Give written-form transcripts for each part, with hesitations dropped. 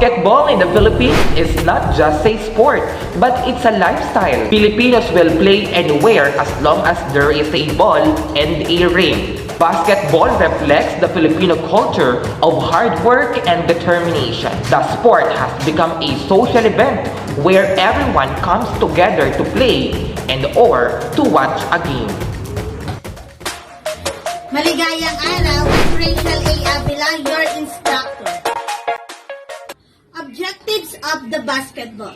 Basketball in the Philippines is not just a sport, but it's a lifestyle. Filipinos will play anywhere as long as there is a ball and a ring. Basketball reflects the Filipino culture of hard work and determination. The sport has become a social event where everyone comes together to play and or to watch a game. Maligayang araw, I'm Rachelle Avila, your instructor. Objectives of the basketball.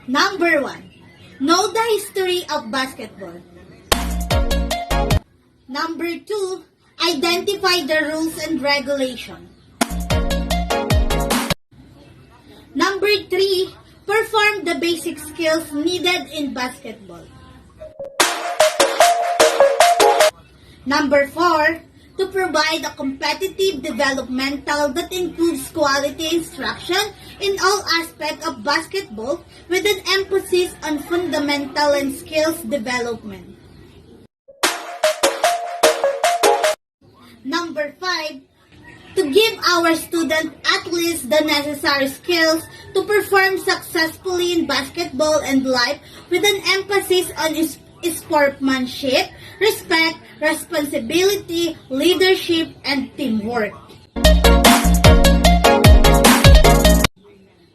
Number 1. Know the history of basketball. Number 2. Identify the rules and regulations. Number 3. Perform the basic skills needed in basketball. Number 4, to provide a competitive developmental that includes quality instruction in all aspects of basketball with an emphasis on fundamental and skills development. Number 5, to give our student athletes the necessary skills to perform successfully in basketball and life with an emphasis on sportsmanship, respect, responsibility, leadership, and teamwork.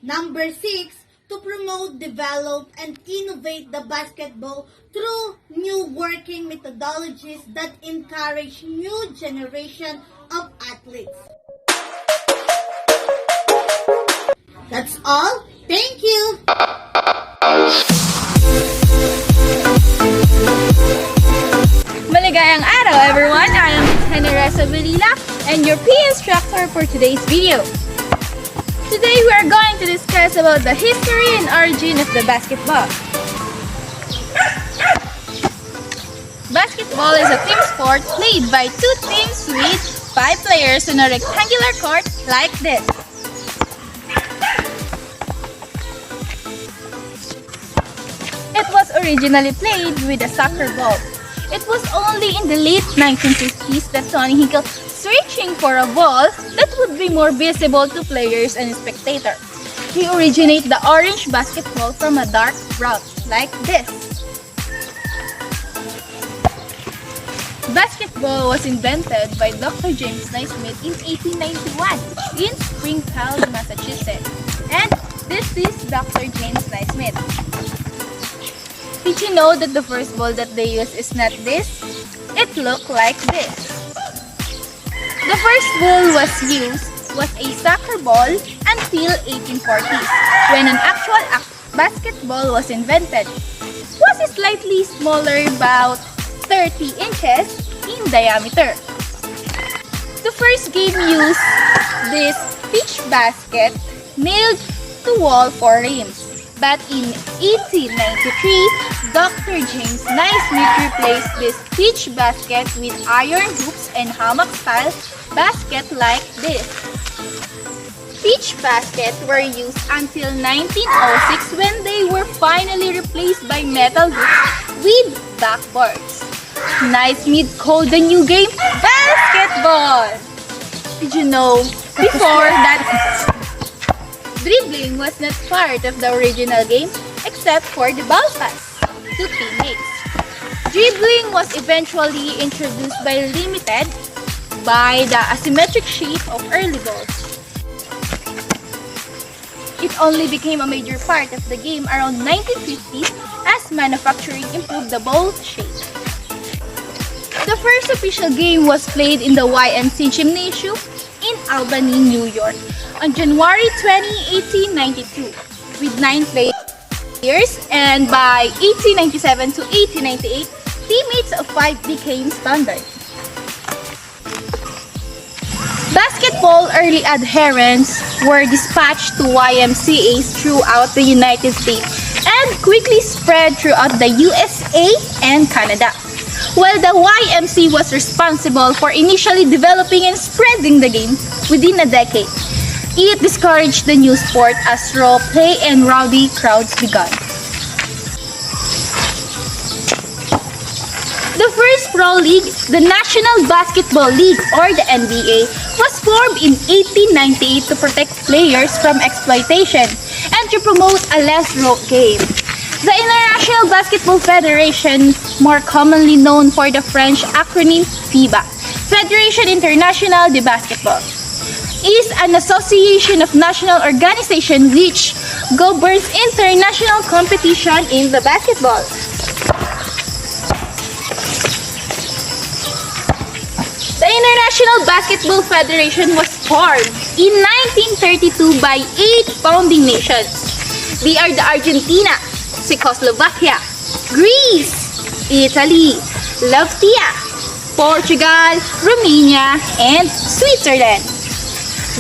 Number 6, to promote, develop, and innovate the basketball through new working methodologies that encourage new generation of athletes. That's all. Thank you. Maligayang araw everyone! I am Generesa Belila and your PE instructor for today's video. Today we are going to discuss about the history and origin of the basketball. Basketball is a team sport played by two teams with 5 players on a rectangular court like this. It was originally played with a soccer ball. It was only in the late 1950s that Tony Hinkle searching for a ball that would be more visible to players and spectators. He originated the orange basketball from a dark brown, like this. Basketball was invented by Dr. James Naismith in 1891 in Springfield, Massachusetts. And this is Dr. James Naismith. Did you know that the first ball that they used is not this? It looked like this. The first ball was a soccer ball until 1840s, when an actual basketball was invented. It was slightly smaller, about 30 inches in diameter. The first game used this pitch basket nailed to wall for rims. But in 1893, Dr. James Naismith replaced this pitch basket with iron hoops and hammock-style basket like this. Pitch baskets were used until 1906 when they were finally replaced by metal hoops with backboards. Naismith called the new game basketball. Did you know before that dribbling was not part of the original game except for the ball pass to teammates? Dribbling was eventually introduced by limited by the asymmetric shape of early balls. It only became a major part of the game around 1950 as manufacturing improved the ball shape. The first official game was played in the YMCA Gymnasium in Albany, New York on January 20, 1892 with 9 players, and by 1897 to 1898, teammates of 5 became standard. Basketball early adherents were dispatched to YMCAs throughout the United States and quickly spread throughout the USA and Canada. While the YMCA was responsible for initially developing and spreading the game within a decade, it discouraged the new sport as raw play and rowdy crowds began. The first Pro League, the National Basketball League or the NBA was formed in 1898 to protect players from exploitation and to promote a less rough game. The International Basketball Federation, more commonly known for the French acronym FIBA, Fédération Internationale de Basketball, is an association of national organizations which governs international competition in the basketball. The International Basketball Federation was formed in 1932 by 8 founding nations. They are the Argentina, Czechoslovakia, Greece, Italy, Latvia, Portugal, Romania, and Switzerland.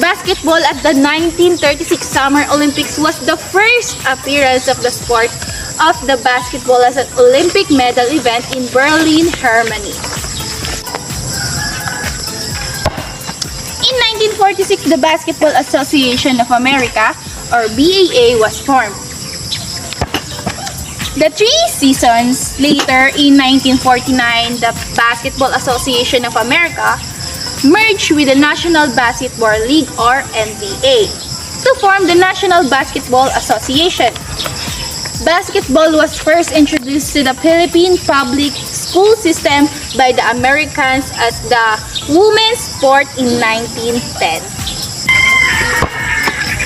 Basketball at the 1936 Summer Olympics was the first appearance of the sport of the basketball as an Olympic medal event in Berlin, Germany. In 1946, the Basketball Association of America, or BAA, was formed. The 3 seasons later, in 1949, the Basketball Association of America merged with the National Basketball League or NBA to form the National Basketball Association. Basketball was first introduced to the Philippine public school system by the Americans as the women's sport in 1910.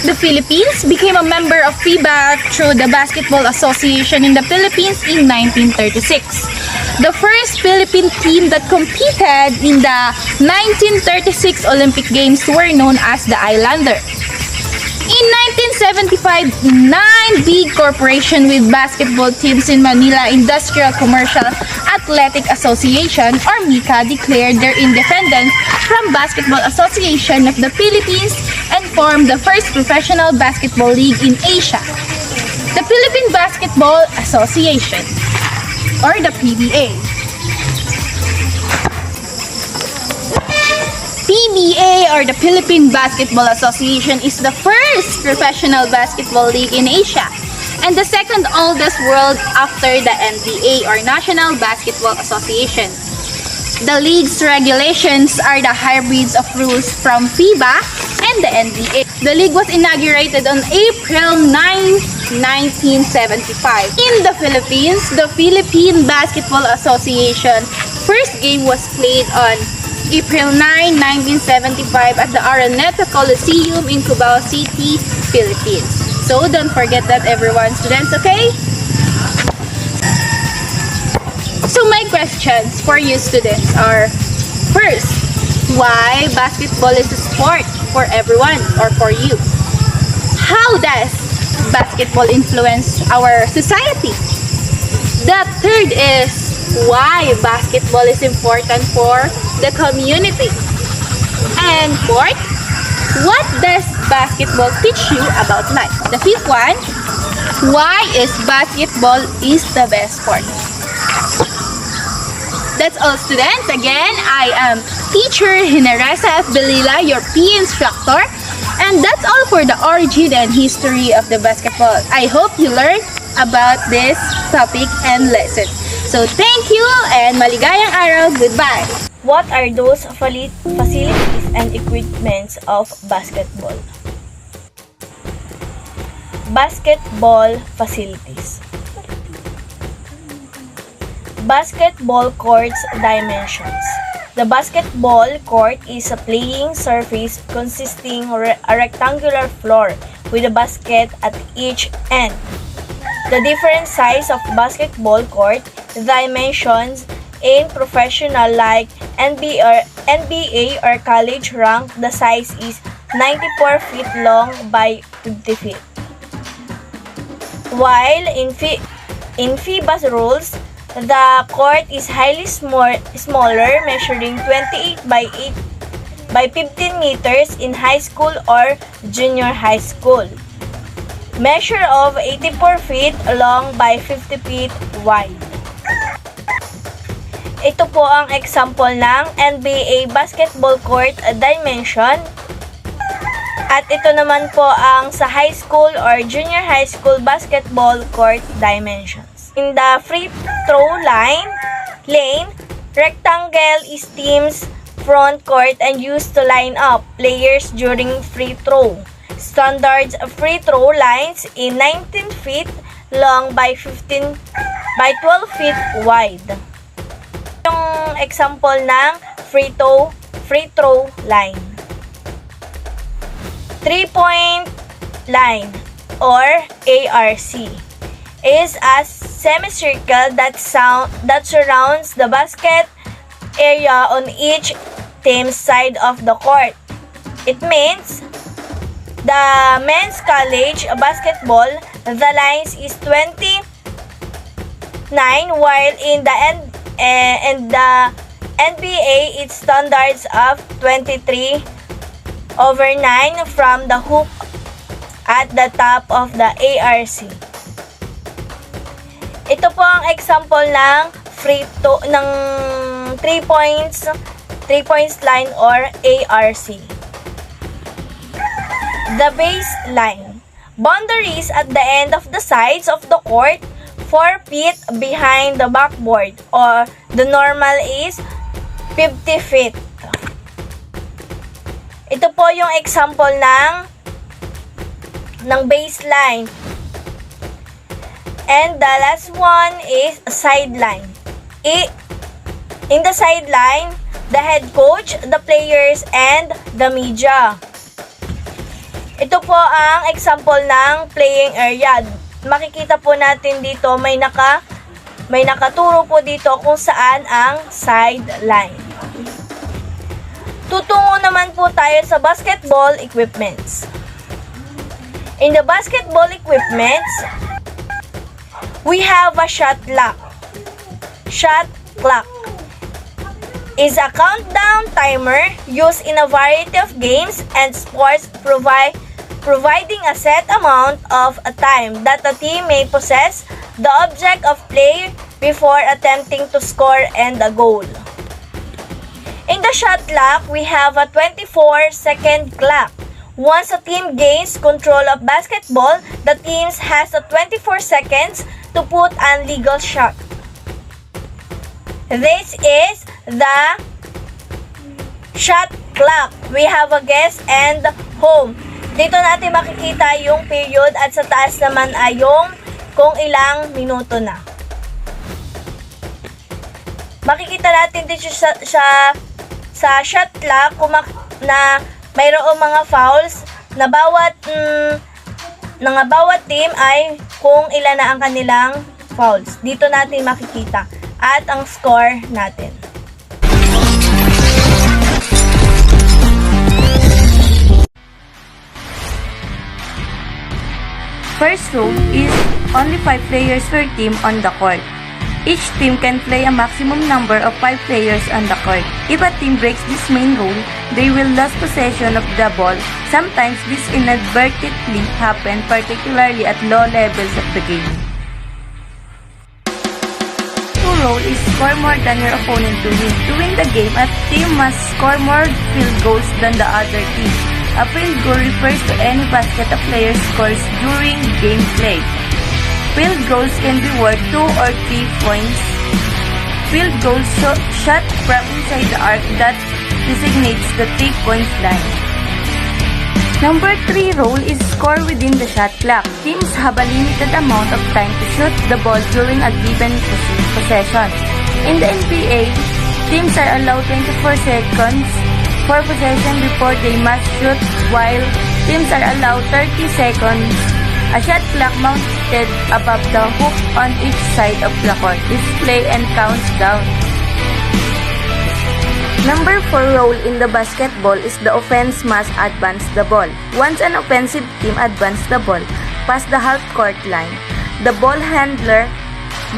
The Philippines became a member of FIBA through the Basketball Association in the Philippines in 1936. The first Philippine team that competed in the 1936 Olympic Games were known as the Islander. In 1975, 9 big corporations with basketball teams in Manila Industrial Commercial Athletic Association or MICA declared their independence from Basketball Association of the Philippines and formed the first professional basketball league in Asia, the Philippine Basketball Association or the PBA. PBA or the Philippine Basketball Association is the first professional basketball league in Asia and the second oldest world after the NBA or National Basketball Association. The league's regulations are the hybrids of rules from FIBA and the NBA. The league was inaugurated on April 9, 1975. In the Philippines, the Philippine Basketball Association first game was played on April 9, 1975 at the Araneta Coliseum in Cubao City, Philippines. So don't forget that, everyone, students, okay? So my questions for you students are, first, why basketball is a sport for everyone or for you? How does basketball influence our society? The third is, why basketball is important for the community. And fourth, what does basketball teach you about life? The fifth one, why is basketball is the best sport? That's all, students. Again, I am teacher Generesa Belila, your PE instructor. And that's all for the origin and history of the basketball. I hope you learned about this topic and lesson. So thank you and maligayang araw. Goodbye. What are those facilities and equipments of basketball? Basketball facilities. Basketball court's dimensions. The basketball court is a playing surface consisting of a rectangular floor with a basket at each end. The different size of basketball court dimensions in professional like NBA or college rank, the size is 94 feet long by 50 feet. While in FIBA's rules, the court is highly smaller, measuring 28 by 15 meters in high school or junior high school. Measure of 84 feet long by 50 feet wide. Ito po ang example ng NBA basketball court dimension. At ito naman po ang sa high school or junior high school basketball court dimensions. In the free throw lane, Rectangle is team's front court and used to line up players during free throw. Standard free throw lines in 19 feet long by 12 feet wide. Yung example ng free throw line. 3-point line or ARC is a semicircle that surrounds the basket area on each team's side of the court. It means the men's college basketball, the lines is 29, while in the NBA it standards of 23/9 from the hoop at the top of the ARC. Ito po ang example ng ng 3 points line or ARC. The baseline. Boundaries at the end of the sides of the court, 4 feet behind the backboard, or the normal is 50 feet. Ito po yung example ng baseline. And the last one is sideline. In the sideline, the head coach, the players, and the media. Ito po ang example ng playing area. Makikita po natin dito may nakaturo po dito kung saan ang sideline. Tutungo naman po tayo sa basketball equipments. In the basketball equipments, we have a shot clock. Shot clock is a countdown timer used in a variety of games and sports, providing a set amount of time that a team may possess the object of play before attempting to score and a goal. In the shot clock, we have a 24-second clock. Once a team gains control of basketball, the team has a 24 seconds to put an legal shot. This is the shot clock. We have a guess and home. Dito natin makikita yung period at sa taas naman ay yung kung ilang minuto na. Makikita natin dito sa shot clock na mayroong mga fouls na bawat team ay kung ilan na ang kanilang fouls. Dito natin makikita at ang score natin. First rule is only 5 players per team on the court. Each team can play a maximum number of 5 players on the court. If a team breaks this main rule, they will lose possession of the ball. Sometimes this inadvertently happens, particularly at low levels of the game. Two rule is score more than your opponent to win. To win the game, a team must score more field goals than the other team. A field goal refers to any basket a player scores during gameplay. Field goals can be worth 2 or 3 points. Field goals shot from inside the arc that designates the 3-point line. Number 3 rule is score within the shot clock. Teams have a limited amount of time to shoot the ball during a given possession. In the NBA, teams are allowed 24 seconds for possession before they must shoot, while teams are allowed 30 seconds. A shot clock mounted above the hoop on each side of the court display and counts down. Number 4 rule in the basketball is the offense must advance the ball. Once an offensive team advances the ball past the half-court line, the ball handler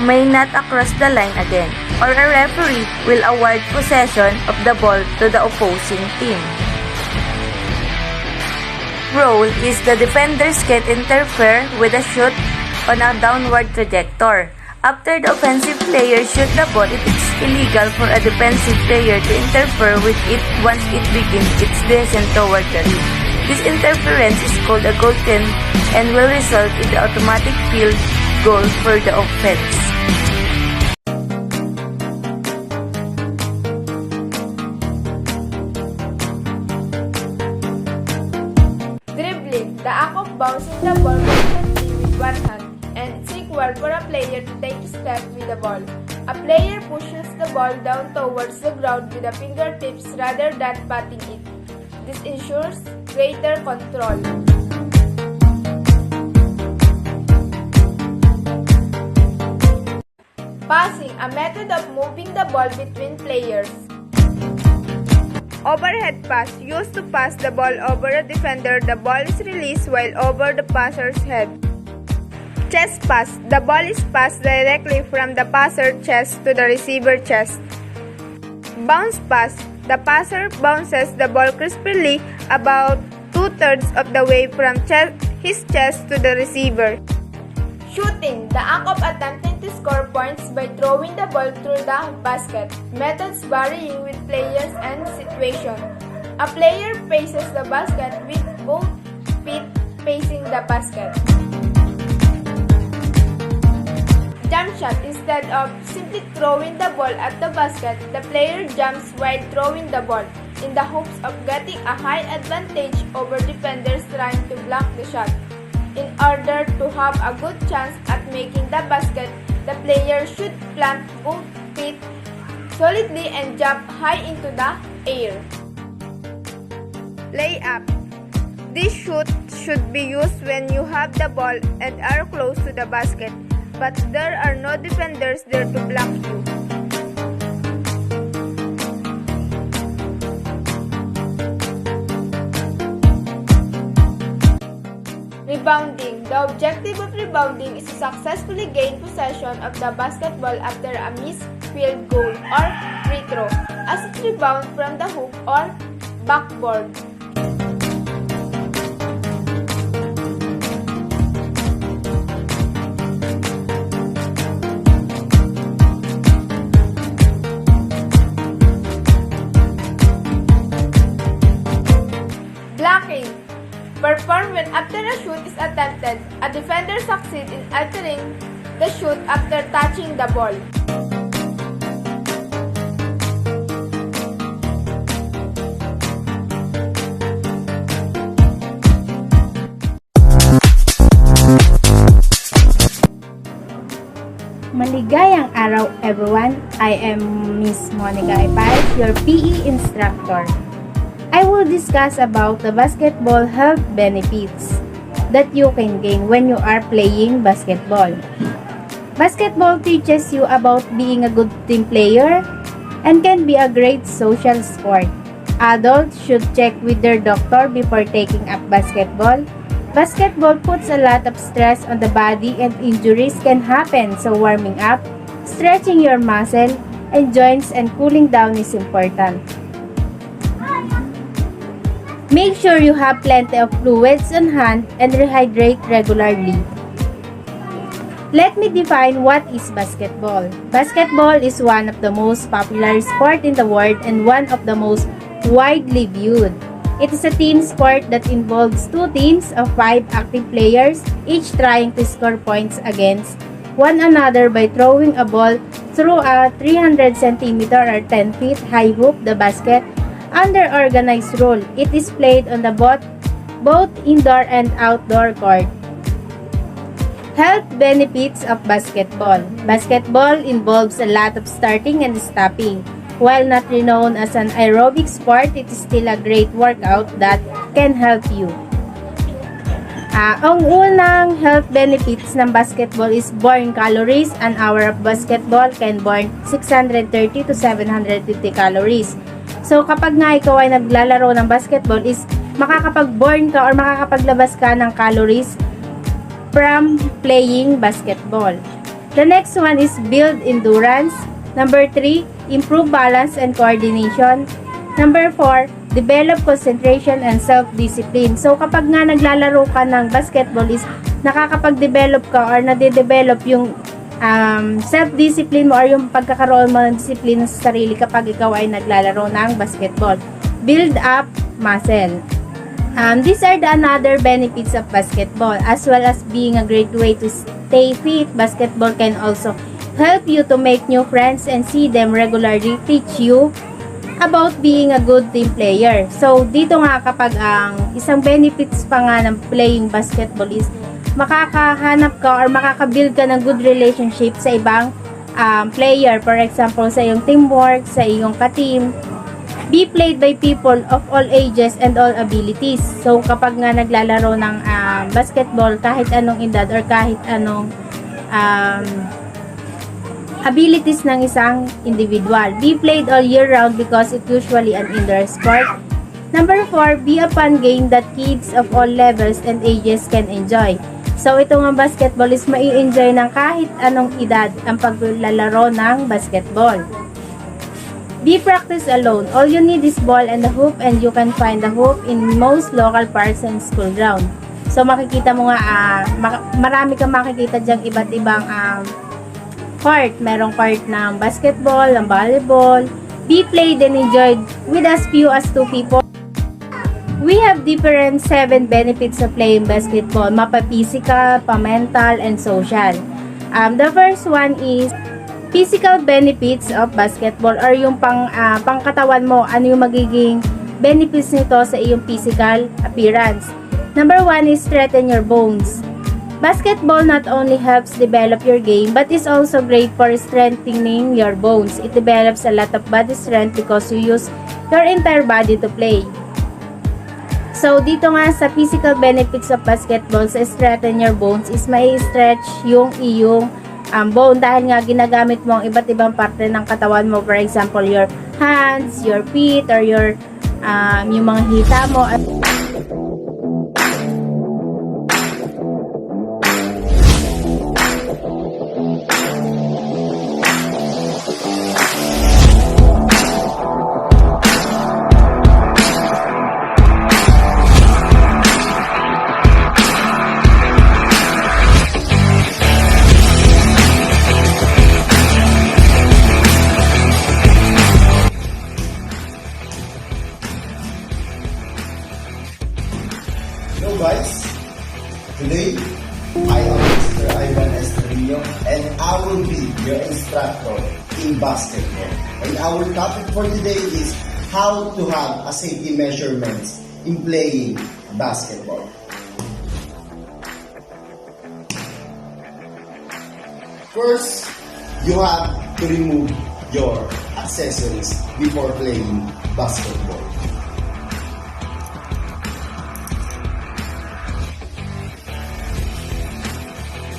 may not cross the line again, or a referee will award possession of the ball to the opposing team. Rule is the defenders can't interfere with a shoot on a downward trajectory. After the offensive player shoots the ball, it is illegal for a defensive player to interfere with it once it begins its descent toward the rim. This interference is called a goaltend and will result in the automatic field goal. goal for the offense. bouncing the ball constantly with one hand, and it's required for a player to take a step with the ball. A player pushes the ball down towards the ground with the fingertips rather than patting it. This ensures greater control. Passing, a method of moving the ball between players. Overhead pass, used to pass the ball over a defender. The ball is released while over the passer's head. Chest pass, the ball is passed directly from the passer chest to the receiver chest. Bounce pass, the passer bounces the ball crisply about 2/3 of the way from his chest to the receiver. Shooting, the act of attempting to score points by throwing the ball through the basket. Methods varying with players and situation. A player faces the basket with both feet facing the basket. Jump shot, instead of simply throwing the ball at the basket, the player jumps while throwing the ball in the hopes of getting a high advantage over defenders trying to block the shot. In order to have a good chance at making the basket, the player should plant both feet solidly and jump high into the air. Layup. This shoot should be used when you have the ball and are close to the basket, but there are no defenders there to block you. Rebounding. The objective of rebounding is to successfully gain possession of the basketball after a missed field goal or free throw, as it rebounds from the hoop or backboard. Blocking. Perform when after a shoot is attempted, a defender succeeds in altering the shoot after touching the ball. Maligayang araw everyone, I am Miss Monica Paez, your PE instructor. I will discuss about the basketball health benefits that you can gain when you are playing basketball. Basketball teaches you about being a good team player and can be a great social sport. Adults should check with their doctor before taking up basketball. Basketball puts a lot of stress on the body and injuries can happen, so warming up, stretching your muscle and joints and cooling down is important. Make sure you have plenty of fluids on hand and rehydrate regularly. Let me define what is basketball. Basketball is one of the most popular sports in the world and one of the most widely viewed. It is a team sport that involves two teams of 5 active players, each trying to score points against one another by throwing a ball through a 300 cm or 10 feet high hoop, the basket. Under organized rule, it is played on the both indoor and outdoor court. Health benefits of basketball. Basketball involves a lot of starting and stopping. While not renowned as an aerobic sport, it is still a great workout that can help you. Ang unang health benefits ng basketball is burn calories. An hour of basketball can burn 630 to 750 calories. So, kapag nga ikaw ay naglalaro ng basketball is makakapag-burn ka or makakapaglabas ka ng calories from playing basketball. The next one is build endurance. Number 3, improve balance and coordination. Number 4, develop concentration and self-discipline. So, kapag nga naglalaro ka ng basketball is nakakapag-develop ka or nade-develop yung self-discipline mo or yung pagkakaroon mo ng discipline sa sarili kapag ikaw ay naglalaro ng basketball. Build up muscle. These are the another benefits of basketball, as well as being a great way to stay fit. Basketball can also help you to make new friends and see them regularly, teach you about being a good team player. So, dito nga kapag ang isang benefits pa nga ng playing basketball is makakahanap ka or makakabuild ka ng good relationship sa ibang player. For example, sa iyong teamwork, sa iyong ka-team. Be played by people of all ages and all abilities. So, kapag nga naglalaro ng basketball, kahit anong edad or kahit anong abilities ng isang individual. Be played all year round because it usually an indoor sport. Number 4, be a fun game that kids of all levels and ages can enjoy. So, ito nga basketball is mai-enjoy ng kahit anong edad ang paglalaro ng basketball. Be practice alone. All you need is ball and a hoop and you can find the hoop in most local parks and school ground. So, makikita mo nga, marami kang makikita dyang iba't ibang court. Merong court ng basketball, ng volleyball. Be played and enjoyed with as few as 2 people. We have different 7 benefits of playing basketball. Mapa-physical, pa-mental, and social. The first one is physical benefits of basketball or yung pangkatawan mo, ano yung magiging benefits nito sa iyong physical appearance. Number 1 is strengthen your bones. Basketball not only helps develop your game but is also great for strengthening your bones. It develops a lot of body strength because you use your entire body to play. So, dito nga sa physical benefits of basketball, sa strengthen your bones is may stretch yung iyong bone dahil nga ginagamit mo ang iba't ibang parte ng katawan mo, for example your hands, your feet, or your yung mga hita mo. Hello guys, today I am Mr. Ivan S. Trivino and I will be your instructor in basketball. And our topic for today is how to have a safety measurements in playing basketball. First, you have to remove your accessories before playing basketball.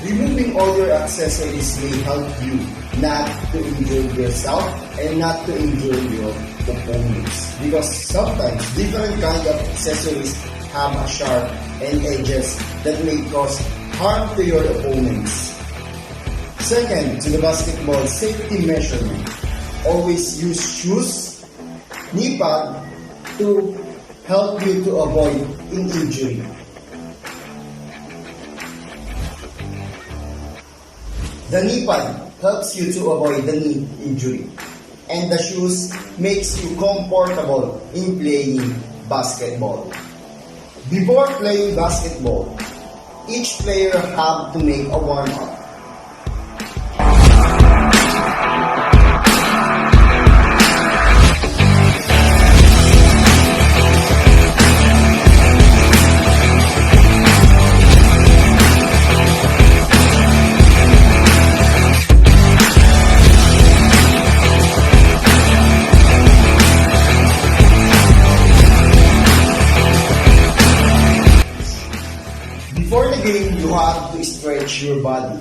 Removing all your accessories may help you not to injure yourself and not to injure your opponents. Because sometimes different kind of accessories have a sharp and edges that may cause harm to your opponents. Second, to the basketball safety measurement. Always use shoes, knee pad to help you to avoid an injury. The knee pad helps you to avoid the knee injury, and the shoes makes you comfortable in playing basketball. Before playing basketball, each player have to make a warm-up. Before the game, you have to stretch your body.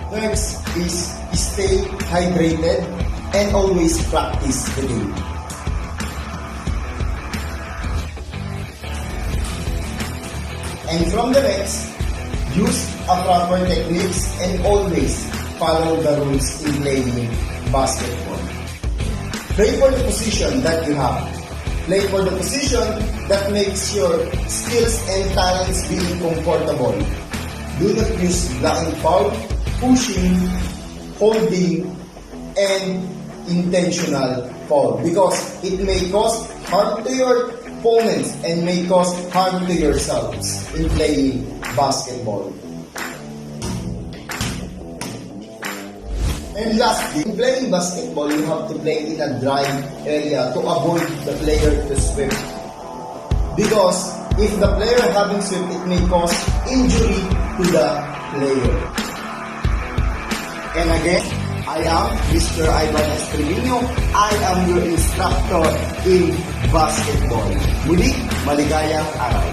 Next is stay hydrated and always practice the game. And from the next, use a proper techniques and always follow the rules in playing basketball. Play for the position that you have. Play for the position that makes your skills and talents being comfortable. Do not use blocking foul, pushing, holding, and intentional foul because it may cause harm to your opponents and may cause harm to yourselves in playing basketball. And lastly, in playing basketball, you have to play in a dry area to avoid the player to swim. Because if the player having swim, it may cause injury to the player. And again, I am Mr. Ivan Trivino. I am your instructor in basketball. Muli, maligayang araw.